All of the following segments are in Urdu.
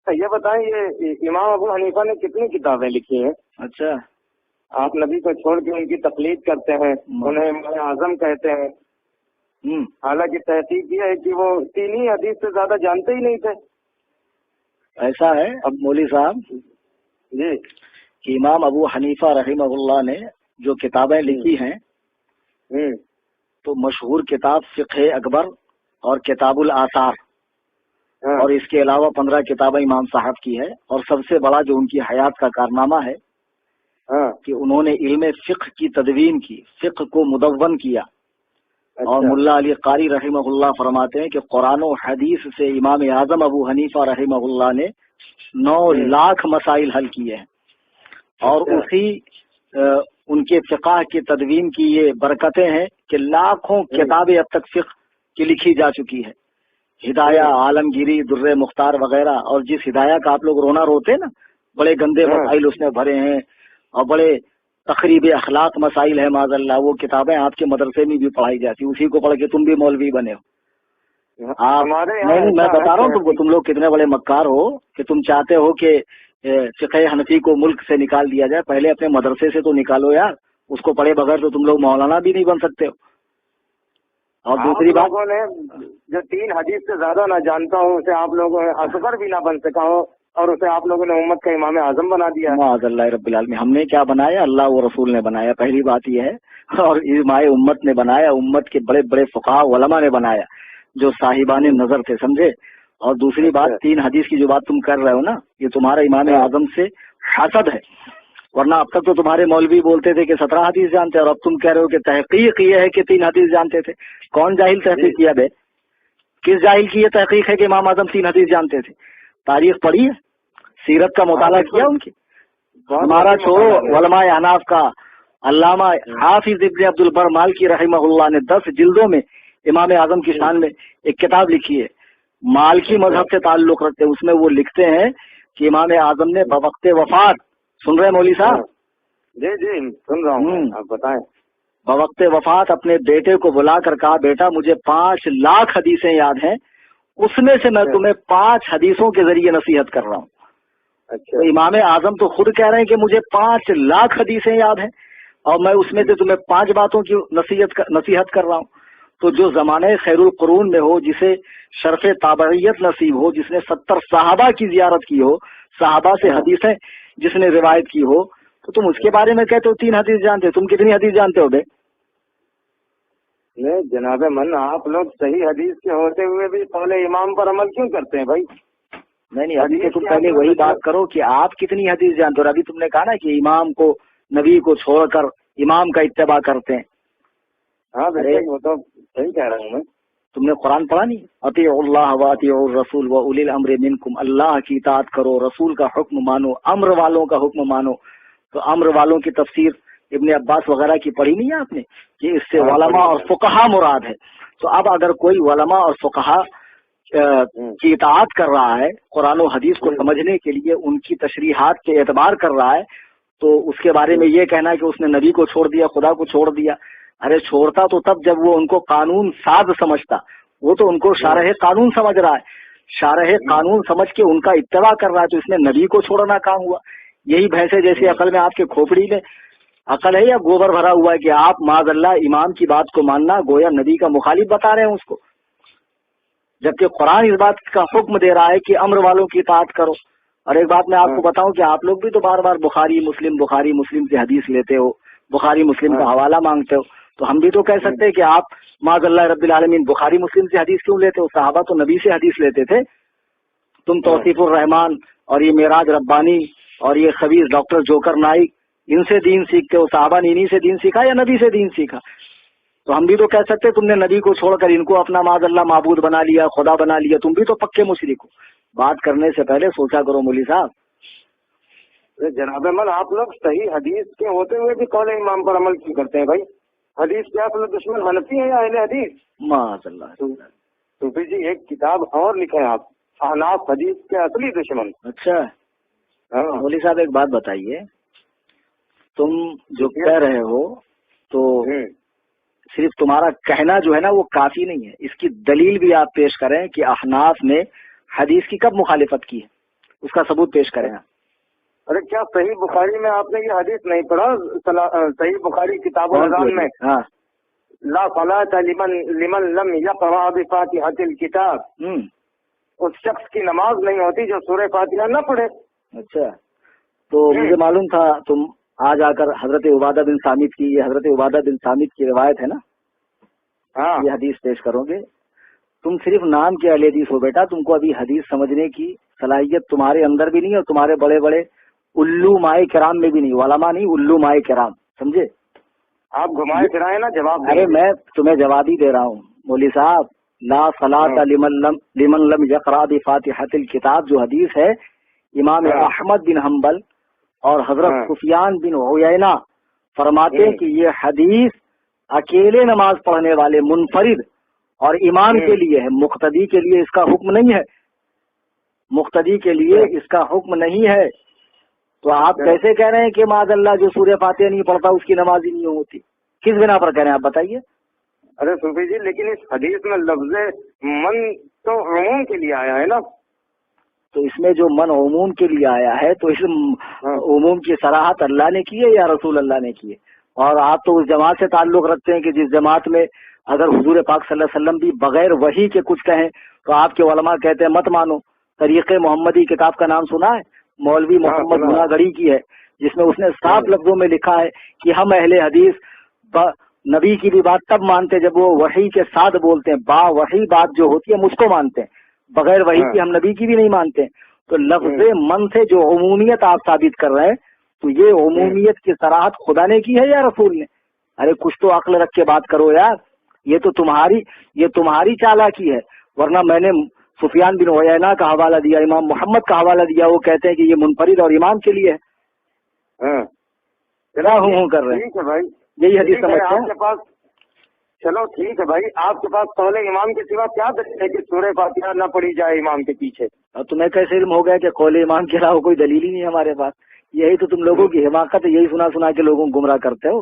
یہ بتائیں، یہ امام ابو حنیفہ نے کتنی کتابیں لکھی ہیں؟ اچھا، آپ نبی کو چھوڑ کے ان کی تقلید کرتے ہیں، انہیں امام اعظم کہتے ہیں، حالانکہ تحقیق یہ ہے کہ وہ 3 ہی حدیث سے زیادہ جانتے ہی نہیں تھے۔ ایسا ہے اب مولوی صاحب جی کہ امام ابو حنیفہ رحمہ اللہ نے جو کتابیں لکھی ہیں تو مشہور کتاب فقہ اکبر اور کتاب الآثار، اور اس کے علاوہ 15 کتابیں امام صاحب کی ہے، اور سب سے بڑا جو ان کی حیات کا کارنامہ ہے کہ انہوں نے علم فقہ کی تدوین کی، فقہ کو مدون کیا۔ اور ملا علی قاری رحمہ اللہ فرماتے ہیں کہ قرآن و حدیث سے امام اعظم ابو حنیفہ رحمہ اللہ نے 9 لاکھ مسائل حل کیے ہیں، اور اسی ان کے فقہ کی تدوین کی یہ برکتیں ہیں کہ لاکھوں کتابیں اب تک فقہ کی لکھی جا چکی ہے، ہدایہ، عالمگیری، در مختار وغیرہ۔ اور جس ہدایہ کا آپ لوگ رونا روتے نا، بڑے گندے مسائل اس میں بھرے ہیں اور بڑے تقریب اخلاق مسائل ہے، معاذ اللہ، وہ کتابیں آپ کے مدرسے میں بھی پڑھائی جاتی، اسی کو پڑھ کے تم بھی مولوی بنے ہو۔ نہیں، میں بتا رہا ہوں تم کو، تم لوگ کتنے بڑے مکار ہو کہ تم چاہتے ہو کہ فقہ حنفی کو ملک سے نکال دیا جائے۔ پہلے اپنے مدرسے سے تو نکالو یار، اس کو پڑھے بغیر تو تم لوگ مولانا بھی نہیں بن سکتے ہو۔ اور دوسری بات، جو 3 حدیث سے زیادہ نہ جانتا ہوں اسے آپ لوگوں نے اصغر بھی نہ بن سکا ہو، اور اسے آپ لوگوں نے امت کا امام اعظم بنا دیا۔ معاذ اللہ رب العالمین، ہم نے کیا بنایا؟ اللہ و رسول نے بنایا، پہلی بات یہ ہے، اور امام امت نے بنایا، امت کے بڑے بڑے فقہاء علماء نے بنایا جو صاحبان نظر تھے، سمجھے؟ اور دوسری بات، 3 حدیث کی جو بات تم کر رہے ہو نا، یہ تمہارا امام اعظم سے حسد ہے، ورنہ اب تک تو تمہارے مولوی بولتے تھے کہ 17 حدیث جانتے ہیں، اور اب تم کہہ رہے ہو کہ تحقیق یہ ہے کہ 3 حدیث جانتے تھے۔ کون جاہل تحقیق کیا بے؟ کس جاہل کی یہ تحقیق ہے کہ امام اعظم 3 حدیث جانتے تھے؟ تاریخ پڑھی ہے، سیرت کا مطالعہ کیا ان کی؟ ہمارا چھوڑو، علماء احناف کا علامہ حافظ ابن عبد البر مالکی رحمہ اللہ نے 10 جلدوں میں امام اعظم کی شان میں ایک کتاب لکھی ہے، مالکی مذہب سے تعلق رکھتے ہیں۔ اس میں وہ لکھتے ہیں کہ امام اعظم نے بوقت وفات، سن رہے ہیں مولوی صاحب؟ جی جی سن رہا ہوں، آپ بتائیں۔ بوقت وفات اپنے بیٹے کو بلا کر کہا، بیٹا مجھے 5 لاکھ حدیثیں یاد ہیں، اس میں سے میں تمہیں 5 حدیثوں کے ذریعے نصیحت کر رہا ہوں۔ تو امام اعظم تو خود کہہ رہے ہیں کہ مجھے 5 لاکھ حدیثیں یاد ہیں، اور میں اس میں سے تمہیں 5 باتوں کی نصیحت کر رہا ہوں۔ تو جو زمانہ خیر القرون میں ہو، جسے شرف تابعیت نصیب ہو، جس نے 70 صحابہ کی زیارت کی ہو، صحابہ سے حدیثیں جس نے روایت کی ہو، تو تم اس کے بارے میں کہتے ہو 3 حدیث جانتے ہو؟ تم کتنی حدیث جانتے ہو بے؟ نہیں جناب من، آپ لوگ صحیح حدیث کے ہوتے ہوئے بھی قول امام پر عمل کیوں کرتے ہیں بھائی؟ نہیں، ابھی تو تم پہلے وہی بات کرو کہ آپ کتنی حدیث جانتے ہو۔ ابھی تم نے کہا نا کہ امام کو، نبی کو چھوڑ کر امام کا اتباع کرتے ہیں۔ ہاں وہ تو صحیح کہہ رہا ہوں میں۔ تم نے قرآن پڑھا نہیں؟ اطیعوا اللہ واطیعوا الرسول واولی الامر منکم، اللہ کی اطاعت کرو، رسول کا حکم مانو، امر والوں کا حکم مانو۔ تو امر والوں کی تفسیر ابن عباس وغیرہ کی پڑھی نہیں ہے آپ نے کہ اس سے علماء اور فقہا مراد ہے؟ تو اب اگر کوئی علماء اور فقہا کی اطاعت کر رہا ہے، قرآن و حدیث کو سمجھنے کے لیے ان کی تشریحات کے اعتبار کر رہا ہے، تو اس کے بارے میں یہ کہنا کہ اس نے نبی کو چھوڑ دیا، خدا کو چھوڑ دیا، ارے چھوڑتا تو تب جب وہ ان کو قانون ساز سمجھتا، وہ تو ان کو شارح قانون سمجھ رہا ہے، شارح قانون سمجھ کے ان کا اتباع کر رہا ہے، تو اس میں نبی کو چھوڑنا کام ہوا؟ یہی بھینسے جیسی عقل میں آپ کے کھوپڑی میں عقل ہے یا گوبر بھرا ہوا ہے کہ آپ معاذ اللہ امام کی بات کو ماننا گویا نبی کا مخالف بتا رہے ہیں اس کو، جبکہ قرآن اس بات کا حکم دے رہا ہے کہ امر والوں کی اطاعت کرو۔ اور ایک بات میں آپ کو بتاؤں کہ آپ لوگ بھی تو بار بار بخاری مسلم سے حدیث لیتے ہو، بخاری مسلم کا حوالہ مانگتے ہو، تو ہم بھی تو کہہ سکتے ہیں کہ آپ معاذ اللہ رب العالمین بخاری مسلم سے حدیث کیوں لیتے ہو؟ صحابہ تو نبی سے حدیث لیتے تھے۔ تم توصیف الرحمان اور یہ معراج ربانی اور یہ خبیث ڈاکٹر جوکر نائک، ان سے دین سیکھتے ہو، صحابہ نے انہی سے دین سیکھا یا نبی سے دین سیکھا؟ تو ہم بھی تو کہہ سکتے تم نے نبی کو چھوڑ کر ان کو اپنا معاذ اللہ معبود بنا لیا، خدا بنا لیا، تم بھی تو پکے مشرک ہو۔ بات کرنے سے پہلے سوچا کرو مولوی صاحب۔ جناب من، آپ لوگ صحیح حدیث کے ہوتے ہوئے بھی قول امام پر عمل کیوں کرتے ہیں بھائی؟ حدیث کے اصل دشمن حنفی ہیں یا اہل حدیث؟ معاذ اللہ۔ صوفی جی ایک کتاب اور لکھیں آپ، احناف حدیث کے اصلی دشمن۔ اچھا مولوی صاحب ایک بات بتائیے، تم جو کہہ رہے ہو تو صرف تمہارا کہنا جو ہے نا وہ کافی نہیں ہے، اس کی دلیل بھی آپ پیش کریں کہ احناف نے حدیث کی کب مخالفت کی ہے، اس کا ثبوت پیش کریں آپ۔ ارے کیا صحیح بخاری میں آپ نے یہ حدیث نہیں پڑھا؟ صحیح بخاری کتاب الاذان میں ہاں لا صلاۃ لمن لم یقرأ بفاتحۃ الکتاب، اس شخص کی نماز نہیں ہوتی جو سورہ فاتحہ نہ پڑھے۔ اچھا، تو مجھے معلوم تھا تم آج آ کر حضرت عبادہ بن صامت کی، یہ حضرت عبادہ بن صامت کی روایت ہے نا، ہاں یہ حدیث پیش کرو گے۔ تم صرف نام کے اہل حدیث ہو بیٹا، تم کو ابھی حدیث سمجھنے کی صلاحیت تمہارے اندر بھی نہیں، اور تمہارے بڑے بڑے الو مائے کرام میں بھی نہیں، علماء نہیں، الو مائے کرام، سمجھے؟ آپ گھمائے پھرائے نا جواب دیں۔ ارے میں تمہیں جواب ہی دے رہا ہوں مولوی صاحب، لا صلاۃ لمن لم یقرأ بفاتحۃ الکتاب جو حدیث ہے، امام احمد بن حنبل اور حضرت سفیان بن عیینہ فرماتے ہیں کہ یہ حدیث اکیلے نماز پڑھنے والے منفرد اور امام کے لیے ہے، مقتدی کے لیے اس کا حکم نہیں ہے، مقتدی کے لیے اس کا حکم نہیں ہے۔ تو آپ کیسے کہہ رہے ہیں کہ معاذ اللہ جو سورہ فاتحہ نہیں پڑھتا اس کی نماز ہی نہیں ہوتی؟ کس بنا پر کہہ رہے ہیں آپ بتائیے؟ ارے صوفی جی لیکن اس حدیث میں لفظ من تو عموم کے لیے آیا ہے نا، تو اس میں جو من عموم کے لیے آیا ہے تو اس عموم کی صراحت اللہ نے کی ہے یا رسول اللہ نے کی ہے؟ اور آپ تو اس جماعت سے تعلق رکھتے ہیں کہ جس جماعت میں اگر حضور پاک صلی اللہ علیہ وسلم بھی بغیر وحی کے کچھ کہیں تو آپ کے علماء کہتے ہیں مت مانو۔ طریق محمدی کتاب کا نام سنا ہے؟ مولوی محمد گناہ گڑھی کی ہے، جس میں اس نے صاف لفظوں میں لکھا ہے کہ ہم اہل حدیث نبی کی بھی بات تب مانتے جب وہ وحی کے ساتھ بولتے ہیں، با وحی بات جو ہوتی ہے ہم اس کو مانتے ہیں، بغیر وحی کی ہم نبی کی بھی نہیں مانتے۔ تو لفظ من سے جو عمومیت آپ ثابت کر رہے ہیں تو یہ عمومیت کی صراحت خدا نے کی ہے یا رسول نے؟ ارے کچھ تو عقل رکھ کے بات کرو یار، یہ تو تمہاری چالاکی ہے، ورنہ میں نے سفیان بن عیینہ کا حوالہ دیا، امام محمد کا حوالہ دیا، وہ کہتے ہیں کہ یہ منفرد اور امام کے لیے ہے۔ کیا ہوں کر رہے ہیں؟ ٹھیک ہے بھائی، یہی حدیث سمجھتے آپ ہیں؟ کے پاس چلو ٹھیک ہے بھائی، آپ کے پاس قول امام کے سوا کیا دلیل ہے کہ سورہ فاتحہ نہ پڑھی جائے امام کے پیچھے؟ اور تمہیں کیسے علم ہو گیا کہ قول امام کے علاوہ کوئی دلیل ہی نہیں ہے ہمارے پاس؟ یہی تو تم لوگوں کی حماقت ہے، یہی سنا سنا کے لوگوں کو گمراہ کرتے ہو۔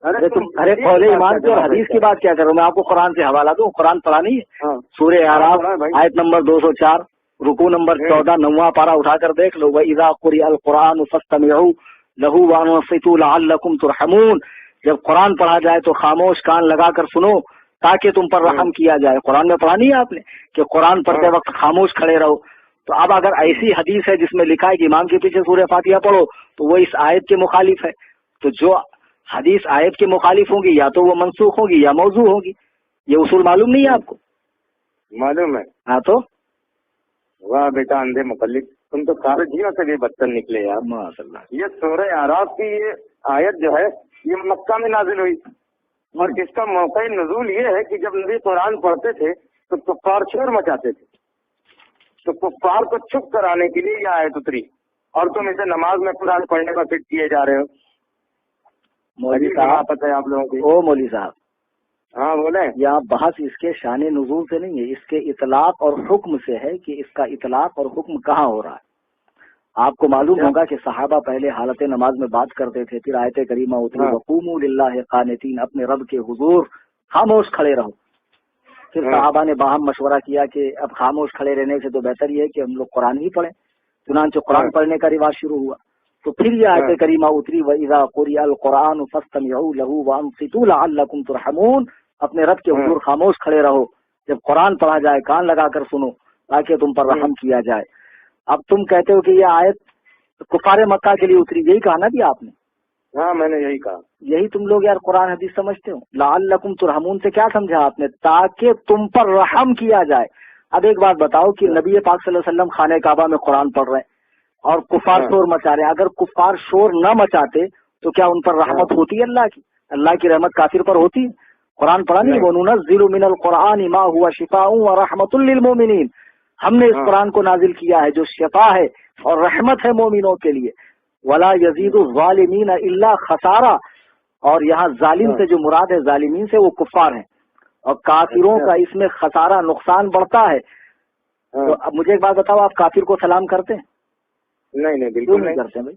ارے قول امام کی اور حدیث کی بات کیا کرو؟ میں آپ کو قرآن سے حوالہ دوں، قرآن پڑھا نہیں ہے؟ سورہ اعراف آیت نمبر 204 رکوع نمبر 14 9واں پارہ اٹھا کر دیکھ لو، وَإِذَا قُرِئَ الْقُرْآنُ فَاسْتَمِعُوا لَهُ وَأَنصِتُوا لَعَلَّكُمْ تُرْحَمُونَ، جب قرآن پڑھا جائے تو خاموش کان لگا کر سنو تاکہ تم پر رحم کیا جائے۔ قرآن میں پڑھا نہیں ہے آپ نے کہ قرآن پڑھتے وقت خاموش کھڑے رہو؟ تو اب اگر ایسی حدیث ہے جس میں لکھا ہے کہ امام کے پیچھے سورہ فاتحہ پڑھو تو وہ اس آیت کے مخالف ہے۔ تو جو حدیث آیت کے مخالف ہوں گی یا تو وہ منسوخ ہوگی یا موضوع ہوگی، یہ اصول معلوم نہیں ہے آپ کو؟ معلوم ہے۔ ہاں تو واہ بیٹا اندھے مقلد، تم تو سارے جیوں سے بھی بدتر نکلے یار۔ ماشاء اللہ۔ یہ سورہ اعراف کی یہ آیت جو ہے یہ مکہ میں نازل ہوئی، اور اس کا موقع نزول یہ ہے کہ جب نبی قرآن پڑھتے تھے تو کفار شور مچاتے تھے، تو کفار کو چپ کرانے کے لیے یہ آیت اتری، اور تم اسے نماز میں قرآن پڑھنے کا فٹ کیے جا رہے ہو۔ مولوی صاحب، پتہ ہے آپ لوگوں کی؟ او مولوی صاحب، ہاں بولیں۔ یہاں بحث اس کے شان نزول سے نہیں ہے، اس کے اطلاق اور حکم سے ہے کہ اس کا اطلاق اور حکم کہاں ہو رہا ہے۔ آپ کو معلوم ہوگا کہ صحابہ پہلے حالت نماز میں بات کرتے تھے، پھر آیت کریمہ اتری وقوموا للہ قانتین، اپنے رب کے حضور خاموش کھڑے رہو۔ پھر صحابہ نے باہم مشورہ کیا کہ اب خاموش کھڑے رہنے سے تو بہتر یہ ہے کہ ہم لوگ قرآن ہی پڑھیں، چنانچہ قرآن پڑھنے کا رواج شروع ہوا۔ تو پھر یہ آیت کریمہ اتری وَإِذَا قُرِئَ الْقُرْآنُ فَاسْتَمِعُوا لَهُ وَأَنصِتُوا لَعَلَّكُمْ تُرْحَمُونَ، اپنے رب کے حضور خاموش کھڑے رہو، جب قرآن پڑھا جائے کان لگا کر سنو تاکہ تم پر رحم کیا جائے۔ اب تم کہتے ہو کہ یہ آیت کفار مکہ کے لیے اتری، یہی کہا نا جی آپ نے؟ ہاں میں نے یہی کہا۔ یہی تم لوگ یار قرآن حدیث سمجھتے ہو۔ لعلکم ترحمون سے کیا سمجھا آپ نے؟ تاکہ تم پر رحم کیا جائے۔ اب ایک بات بتاؤ کہ نبی پاک صلی اللہ علیہ وسلم خانہ کعبہ میں قرآن پڑھ رہے ہیں اور کفار شور مچا رہے ہیں، اگر کفار شور نہ مچاتے تو کیا ان پر رحمت ہوتی ہے اللہ کی؟ اللہ کی رحمت کافر پر ہوتی ہے؟ قرآن پڑھا نہیں؟ وَنُنَزِّلُ مِنَ الْقُرْآنِ مَا هُوَ شِفَاءٌ وَرَحْمَةٌ لِّلْمُؤْمِنِينَ، ہم نے اس قرآن کو نازل کیا ہے جو شفا ہے اور رحمت ہے مومنوں کے لیے۔ وَلَا يَزِيدُ الظَّالِمِينَ إِلَّا خَسَارًا، اور یہاں ظالم سے جو مراد ہے ظالمین سے وہ کفار ہیں، اور کافروں کا اس میں خسارہ نقصان بڑھتا ہے۔ تو اب مجھے ایک بات بتاؤ، آپ کافر کو سلام کرتے ہیں؟ نہیں کیوں بالکل نہیں کرتے بھائی؟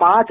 5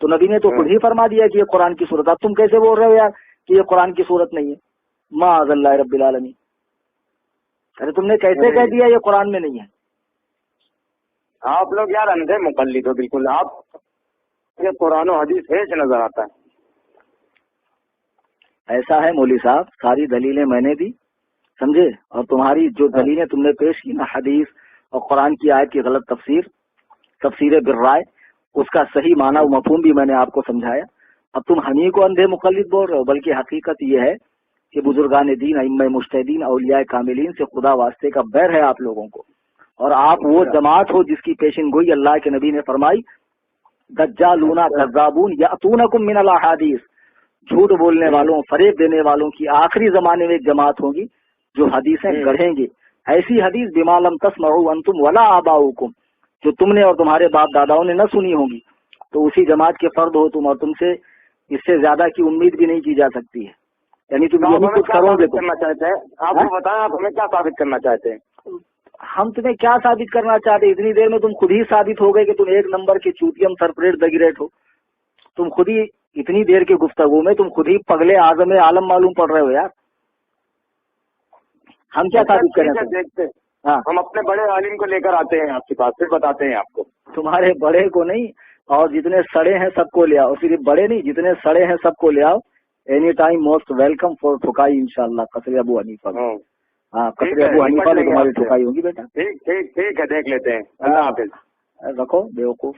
تو نبی نے تو خود ہی فرما دیا کہ یہ قرآن کی صورت. اب تم کیسے بول رہے ہو یار کہ یہ قرآن کی صورت نہیں ہے؟ معاذ اللہ رب العالمین. ارے تم نے کیسے کہہ دیا یہ قرآن میں نہیں ہے؟ آپ لوگ یار اندھے مقلد ہو بالکل. آپ یہ قرآن و حدیث ہیچ نظر آتا ہے. ایسا ہے مولوی صاحب، ساری دلیلیں میں نے دی، سمجھے، اور تمہاری جو دلیلیں تم نے پیش کی نا، حدیث اور قرآن کی آیت کی غلط تفسیر بالرائے، اس کا صحیح معنی و مفہوم بھی میں نے آپ کو سمجھایا. اب تم ہم ہی کو اندھے مقلد بول رہے ہو، بلکہ حقیقت یہ ہے کہ بزرگان دین، ائمہ مجتہدین، اولیاء کاملین سے خدا واسطے کا بیر ہے آپ لوگوں کو. اور آپ وہ جماعت ہو جس کی پیشن گوئی اللہ کے نبی نے فرمائی، دجالون کذابون یاتونکم من الاحادیث، جھوٹ بولنے والوں، فریب دینے والوں کی آخری زمانے میں ایک جماعت ہوگی جو حدیثیں گڑھیں گے، ایسی حدیث بما لم تسمعوا انتم ولا آباؤکم، جو تم نے اور تمہارے باپ داداؤں نے نہ سنی ہوگی. تو اسی جماعت کے فرد ہو تم، اور تم سے اس سے زیادہ کی امید بھی نہیں کی جا سکتی ہے. یعنی تم یہی کچھ کرو گے. کرنا چاہتے ہیں آپ کو بتائیں، آپ ہمیں کیا ثابت کرنا چاہتے ہیں؟ ہم تمہیں کیا ثابت کرنا چاہتے ہیں؟ اتنی دیر میں تم خود ہی ثابت ہو گئے کہ تم ایک نمبر کے چوتیم سرپریٹ دگریٹ ہو. تم خود ہی اتنی دیر کی گفتگو میں تم خود ہی پگلے اعظم عالم معلوم پڑ رہے ہو یار. ہم کیا ثابت کریں؟ دیکھتے ہاں، ہم اپنے بڑے عالم کو لے کر آتے ہیں آپ کے پاس، پھر بتاتے ہیں آپ کو. تمہارے بڑے کو نہیں، اور جتنے سڑے ہیں سب کو لے آؤ. صرف بڑے نہیں، جتنے سڑے ہیں سب کو لے آؤ. Any time most welcome for ٹھکائی انشاءاللہ. قصر ابو حنیفہ. ہاں، قصر ابو حنیفہ میں تمہاری ٹھکائی ہوگی بیٹا. ٹھیک ہے، دیکھ لیتے ہیں. اللہ حافظ. رکھو بیوقوف.